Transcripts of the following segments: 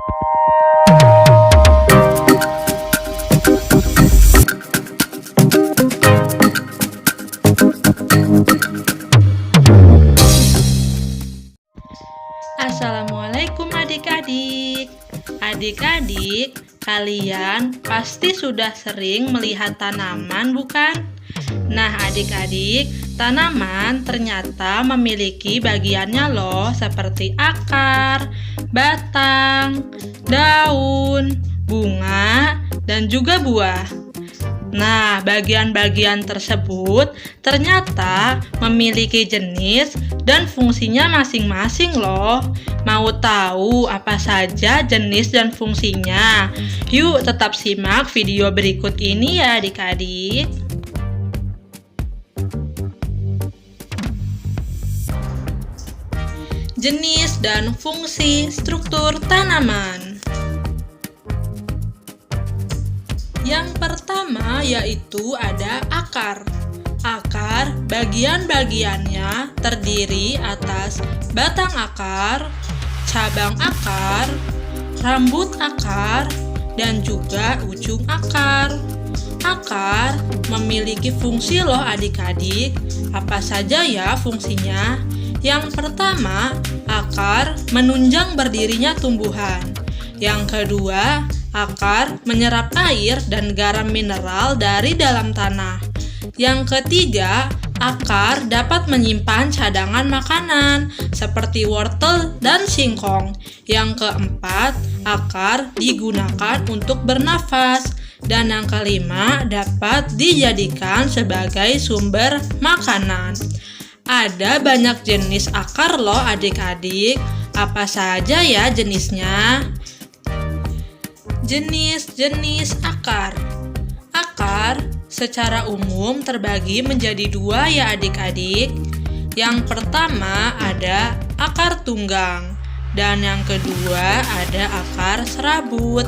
Assalamualaikum adik-adik. Adik-adik, kalian pasti sudah sering melihat tanaman, bukan? Nah, adik-adik, tanaman ternyata memiliki bagiannya loh, seperti akar, batang, daun, bunga, dan juga buah. Nah, bagian-bagian tersebut ternyata memiliki jenis dan fungsinya masing-masing loh. Mau tahu apa saja jenis dan fungsinya? Yuk tetap simak video berikut ini ya adik-adik. Jenis dan fungsi struktur tanaman. Yang pertama yaitu ada akar. Akar bagian-bagiannya terdiri atas batang akar, cabang akar, rambut akar, dan juga ujung akar. Akar memiliki fungsi loh adik-adik. Apa saja ya fungsinya? Yang pertama, akar menunjang berdirinya tumbuhan. Yang kedua, akar menyerap air dan garam mineral dari dalam tanah. Yang ketiga, akar dapat menyimpan cadangan makanan seperti wortel dan singkong. Yang keempat, akar digunakan untuk bernafas. Dan yang kelima, dapat dijadikan sebagai sumber makanan. Ada banyak jenis akar loh adik-adik. Apa saja ya jenisnya? Jenis-jenis akar. Akar secara umum terbagi menjadi dua ya adik-adik. Yang pertama ada akar tunggang dan yang kedua ada akar serabut.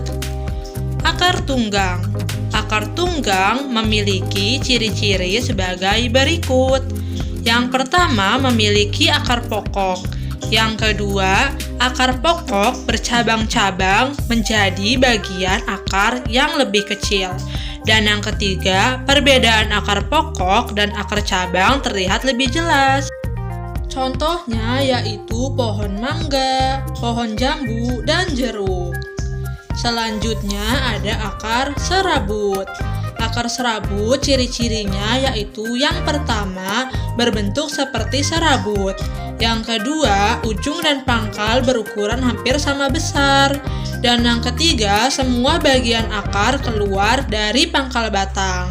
Akar tunggang. Akar tunggang memiliki ciri-ciri sebagai berikut. Yang pertama memiliki akar pokok. Yang kedua, akar pokok bercabang-cabang menjadi bagian akar yang lebih kecil. Dan yang ketiga, perbedaan akar pokok dan akar cabang terlihat lebih jelas. Contohnya yaitu pohon mangga, pohon jambu, dan jeruk. Selanjutnya ada akar serabut. Akar serabut ciri-cirinya yaitu yang pertama berbentuk seperti serabut. Yang kedua, ujung dan pangkal berukuran hampir sama besar. Dan yang ketiga, semua bagian akar keluar dari pangkal batang.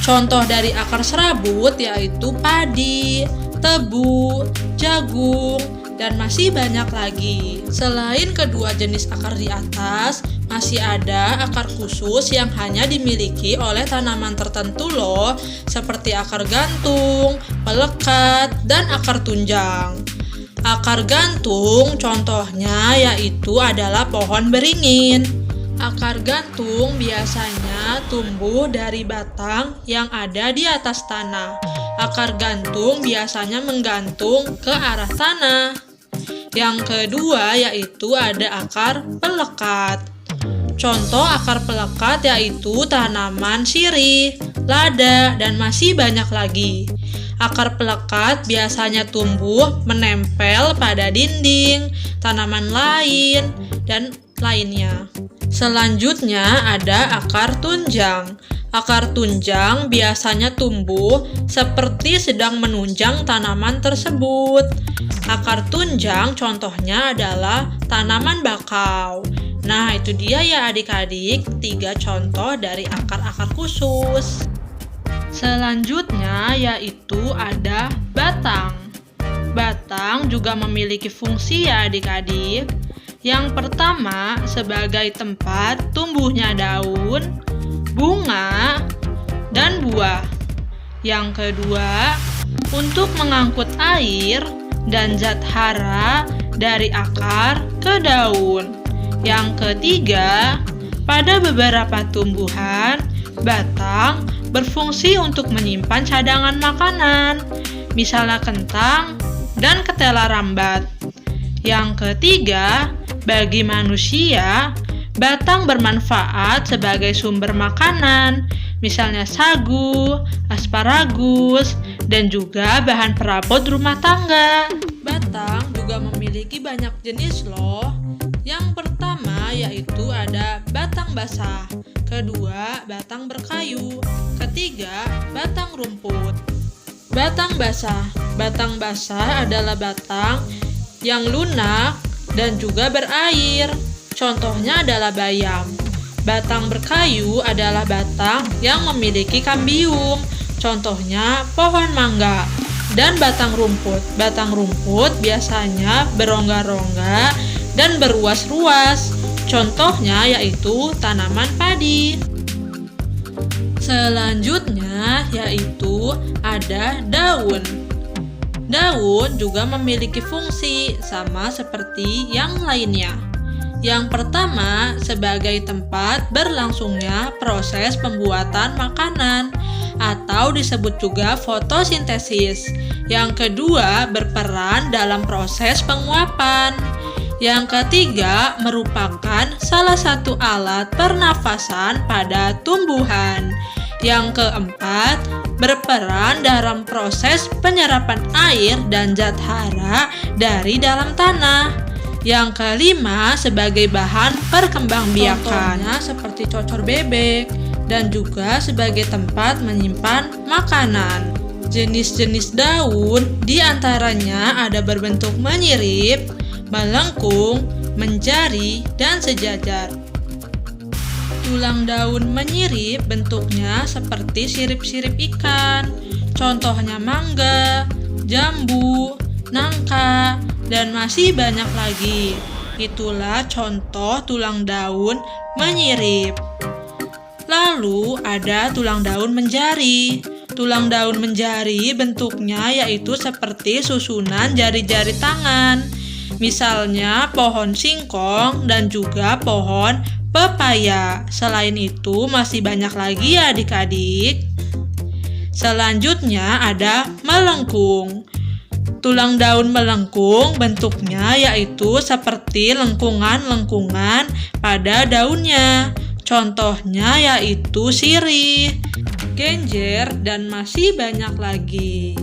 Contoh dari akar serabut yaitu padi, tebu, jagung, dan masih banyak lagi. Selain kedua jenis akar di atas, masih ada akar khusus yang hanya dimiliki oleh tanaman tertentu loh, seperti akar gantung, pelekat, dan akar tunjang. Akar gantung contohnya yaitu adalah pohon beringin. Akar gantung biasanya tumbuh dari batang yang ada di atas tanah. Akar gantung biasanya menggantung ke arah tanah. Yang kedua yaitu ada akar pelekat. Contoh akar pelekat yaitu tanaman sirih, lada, dan masih banyak lagi. Akar pelekat biasanya tumbuh menempel pada dinding, tanaman lain, dan lainnya. Selanjutnya ada akar tunjang. Akar tunjang biasanya tumbuh seperti sedang menunjang tanaman tersebut. Akar tunjang contohnya adalah tanaman bakau. Nah, itu dia ya adik-adik, 3 contoh dari akar-akar khusus. Selanjutnya yaitu ada batang. Batang juga memiliki fungsi ya adik-adik. Yang pertama sebagai tempat tumbuhnya daun, bunga, dan buah. Yang kedua untuk mengangkut air dan zat hara dari akar ke daun. Yang ketiga, pada beberapa tumbuhan, batang berfungsi untuk menyimpan cadangan makanan, misalnya kentang dan ketela rambat. Yang ketiga, Bagi manusia, batang bermanfaat sebagai sumber makanan, misalnya sagu, asparagus, dan juga bahan perabot rumah tangga. Batang juga memiliki banyak jenis loh. Yang pertama yaitu ada batang basah, kedua batang berkayu, ketiga batang rumput. Batang basah adalah batang yang lunak dan juga berair. Contohnya adalah bayam. Batang berkayu adalah batang yang memiliki kambium. Contohnya pohon mangga. Dan batang rumput biasanya berongga-rongga dan beruas-ruas. Contohnya yaitu tanaman padi. Selanjutnya yaitu ada daun. Daun juga memiliki fungsi sama seperti yang lainnya. Yang pertama, sebagai tempat berlangsungnya proses pembuatan makanan atau disebut juga fotosintesis. Yang kedua, berperan dalam proses penguapan. Yang ketiga, merupakan salah satu alat pernafasan pada tumbuhan. Yang keempat, berperan dalam proses penyerapan air dan zat hara dari dalam tanah. Yang kelima, sebagai bahan perkembangbiakan, contohnya seperti cocor bebek, dan juga sebagai tempat menyimpan makanan. Jenis-jenis daun diantaranya ada berbentuk menyirip, melengkung, menjari, dan sejajar. Tulang daun menyirip bentuknya seperti sirip-sirip ikan, contohnya mangga, jambu, nangka, dan masih banyak lagi. Itulah contoh tulang daun menyirip. Lalu ada tulang daun menjari. Tulang daun menjari bentuknya yaitu seperti susunan jari-jari tangan. Misalnya pohon singkong dan juga pohon pepaya. Selain itu masih banyak lagi ya adik-adik. Selanjutnya ada melengkung. Tulang daun melengkung bentuknya yaitu seperti lengkungan-lengkungan pada daunnya. Contohnya yaitu sirih, genjer, dan masih banyak lagi.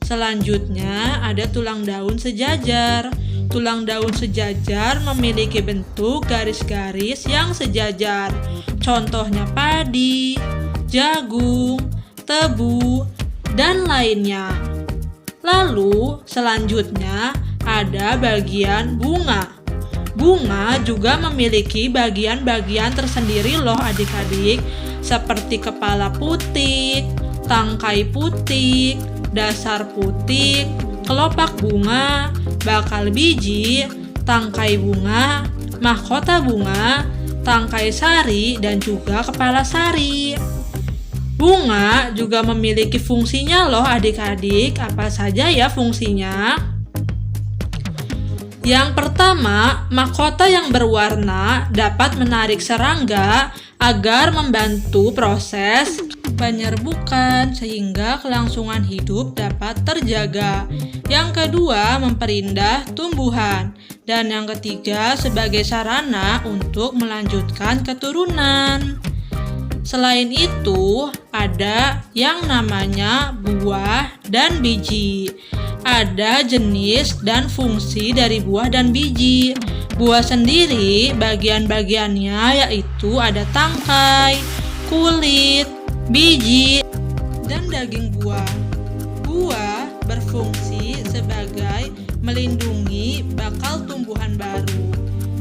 Selanjutnya ada tulang daun sejajar. Tulang daun sejajar memiliki bentuk garis-garis yang sejajar. Contohnya padi, jagung, tebu, dan lainnya. Lalu selanjutnya ada bagian bunga. Bunga juga memiliki bagian-bagian tersendiri loh adik-adik, seperti kepala putik, tangkai putik, dasar putik, kelopak bunga, bakal biji, tangkai bunga, mahkota bunga, tangkai sari, dan juga kepala sari. Bunga juga memiliki fungsinya loh adik-adik. Apa saja ya fungsinya? Yang pertama, mahkota yang berwarna dapat menarik serangga agar membantu proses penyerbukan sehingga kelangsungan hidup dapat terjaga. Yang kedua, memperindah tumbuhan. Dan yang ketiga, sebagai sarana untuk melanjutkan keturunan. Selain itu, ada yang namanya buah dan biji. Ada jenis dan fungsi dari buah dan biji. Buah sendiri, bagian-bagiannya yaitu ada tangkai, kulit, biji, dan daging buah. Buah berfungsi sebagai melindungi bakal tumbuhan baru.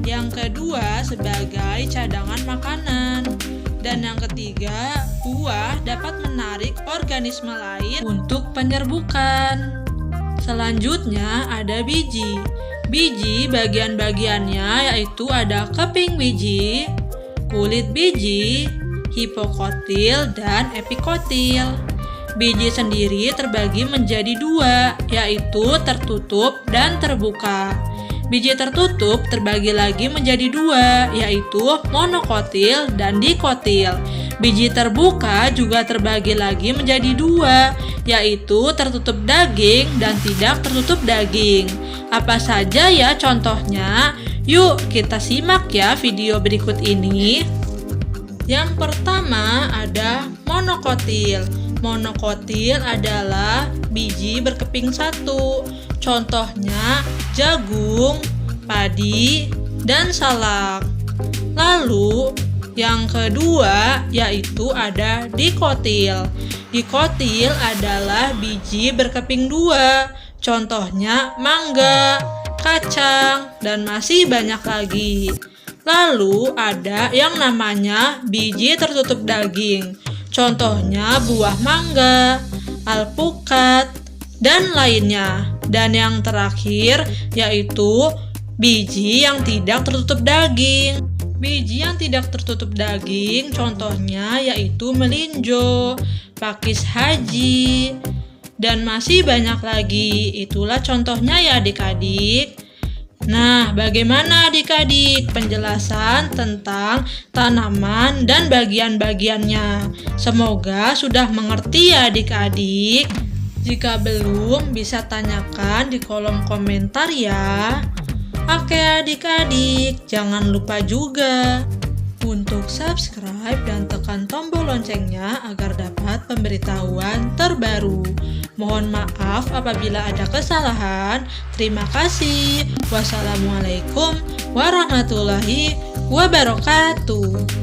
Yang kedua, sebagai cadangan makanan. Dan yang ketiga, buah dapat menarik organisme lain untuk penyerbukan. Selanjutnya ada biji. Biji bagian-bagiannya yaitu ada keping biji, kulit biji, hipokotil, dan epikotil. Biji sendiri terbagi menjadi dua, yaitu tertutup dan terbuka. Biji tertutup terbagi lagi menjadi dua, yaitu monokotil dan dikotil. Biji terbuka juga terbagi lagi menjadi dua, yaitu tertutup daging dan tidak tertutup daging. Apa saja ya contohnya? Yuk kita simak ya video berikut ini. Yang pertama ada monokotil. Monokotil adalah biji berkeping satu. Contohnya jagung, padi, dan salak. Lalu yang kedua yaitu ada dikotil. Dikotil adalah biji berkeping dua. Contohnya mangga, kacang, dan masih banyak lagi. Lalu ada yang namanya biji tertutup daging. Contohnya buah mangga, alpukat, dan lainnya. Dan yang terakhir yaitu biji yang tidak tertutup daging. Biji yang tidak tertutup daging contohnya yaitu melinjo, pakis haji, dan masih banyak lagi. Itulah contohnya ya adik-adik. Nah, bagaimana adik-adik penjelasan tentang tanaman dan bagian-bagiannya? Semoga sudah mengerti ya adik-adik. Jika belum, bisa tanyakan di kolom komentar ya. Oke adik-adik, jangan lupa juga untuk subscribe dan tekan tombol loncengnya agar dapat pemberitahuan terbaru. Mohon maaf apabila ada kesalahan. Terima kasih. Wassalamualaikum warahmatullahi wabarakatuh.